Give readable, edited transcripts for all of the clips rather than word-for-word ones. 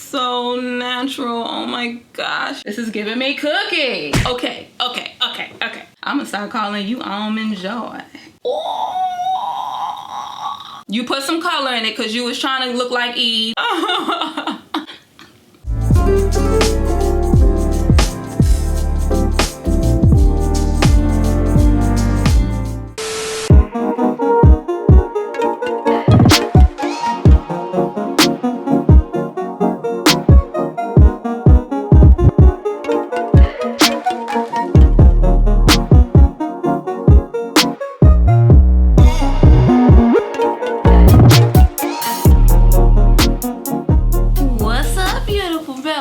so natural. Oh my gosh. This is giving me cookie. Okay. I'm gonna start calling you Almond Joy. Oh. You put some color in it because you was trying to look like Eve.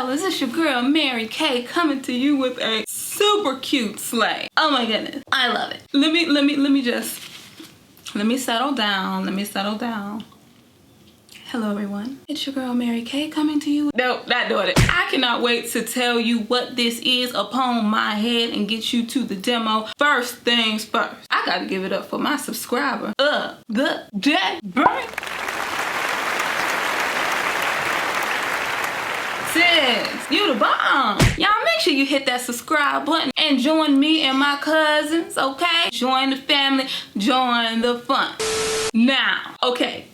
This is your girl Mary Kay coming to you with a super cute sleigh. Oh my goodness, I love it. Let me settle down. Hello everyone, it's your girl Mary Kay coming to you. No, not doing it. I cannot wait to tell you what this is upon my head and get you to the demo. First things first, I gotta give it up for my subscriber. The Dead Bird. Sis, you the bomb. Y'all make sure you hit that subscribe button and join me and my cousins, okay? Join the family, join the fun. Now, okay.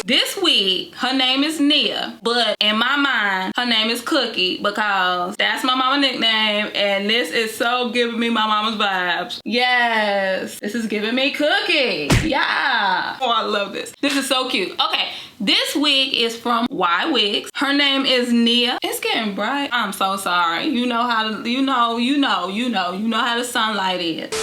This wig, her name is Nia, but in my mind, her name is Cookie because that's my mama nickname, and this is so giving me my mama's vibes. Yes, this is giving me Cookie. Yeah. Oh, I love this. This is so cute. Okay, this wig is from Ywigs. Her name is Nia. It's getting bright. I'm so sorry. You know how to, you know how the sunlight is.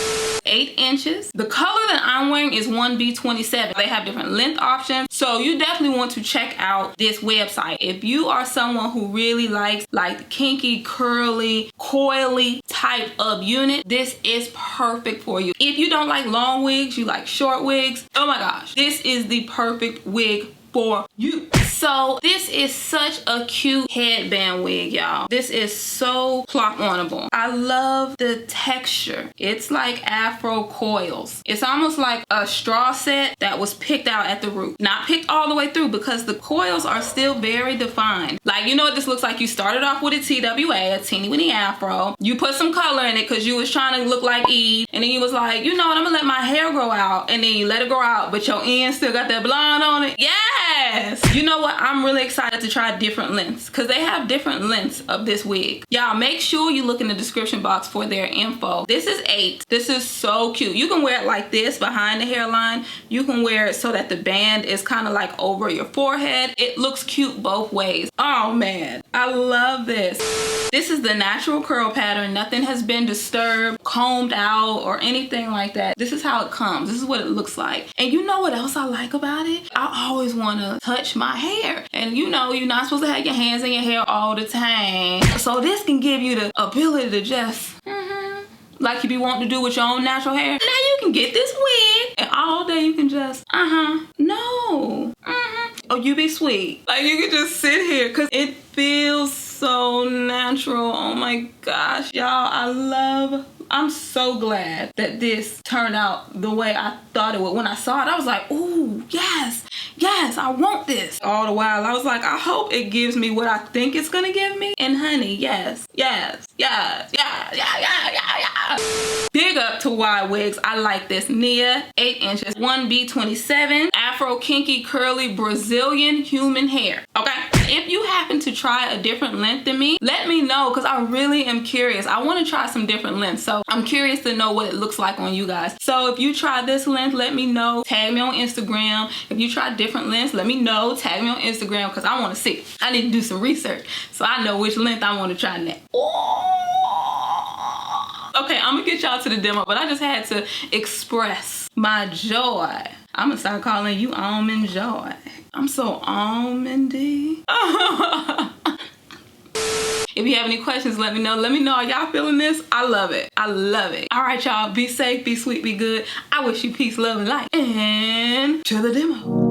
8 inches. The color that I'm wearing is 1B27. They have different length options, so you definitely want to check out this website. If you are someone who really likes like the kinky, curly, coily type of unit, this is perfect for you. If you don't like long wigs, you like short wigs, oh my gosh, this is the perfect wig for you. So this is such a cute headband wig, y'all. This is so clock onable. I love the texture. It's like afro coils. It's almost like a straw set that was picked out at the root. Not picked all the way through because the coils are still very defined. Like, you know what this looks like? You started off with a TWA, a teeny weeny afro. You put some color in it because you was trying to look like Eve. And then you was like, you know what, I'm gonna let my hair grow out. And then you let it grow out, but your end still got that blonde on it. Yes! You know what? I'm really excited to try different lengths because they have different lengths of this wig. Y'all make sure you look in the description box for their info. This is 8. This is so cute. You can wear it like this behind the hairline. You can wear it so that the band is kind of like over your forehead. It looks cute both ways. Oh man, I love this. This is the natural curl pattern. Nothing has been disturbed, combed out, or anything like that. This is how it comes. This is what it looks like. And you know what else I like about it? I always want to touch my hair. And you know, you're not supposed to have your hands in your hair all the time. So this can give you the ability to just, like you be wanting to do with your own natural hair. Now you can get this wig and all day you can just, no. Oh, you be sweet. Like you can just sit here because it feels so natural. Oh my gosh, y'all, I'm so glad that this turned out the way I thought it would. When I saw it, I was like, ooh, yes, I want this. All the while, I was like, I hope it gives me what I think it's gonna give me. And honey, yes. Big up to Ywigs. I like this. Nia, 8 inches, 1B27, Afro kinky curly Brazilian human hair. Okay, if you happen to try a different length than me, let me know because I really am curious. I want to try some different lengths, so I'm curious to know what it looks like on you guys. So if you try this length, let me know. Tag me on Instagram. If you try different lengths, let me know. Tag me on Instagram because I want to see. I need to do some research so I know which length I want to try next. Okay, I'm gonna get y'all to the demo, but I just had to express my joy. I'm gonna start calling you Almond Joy. I'm so almondy. If you have any questions, let me know. Let me know, are y'all feeling this? I love it. I love it. All right, y'all, be safe, be sweet, be good. I wish you peace, love, and light. And to the demo.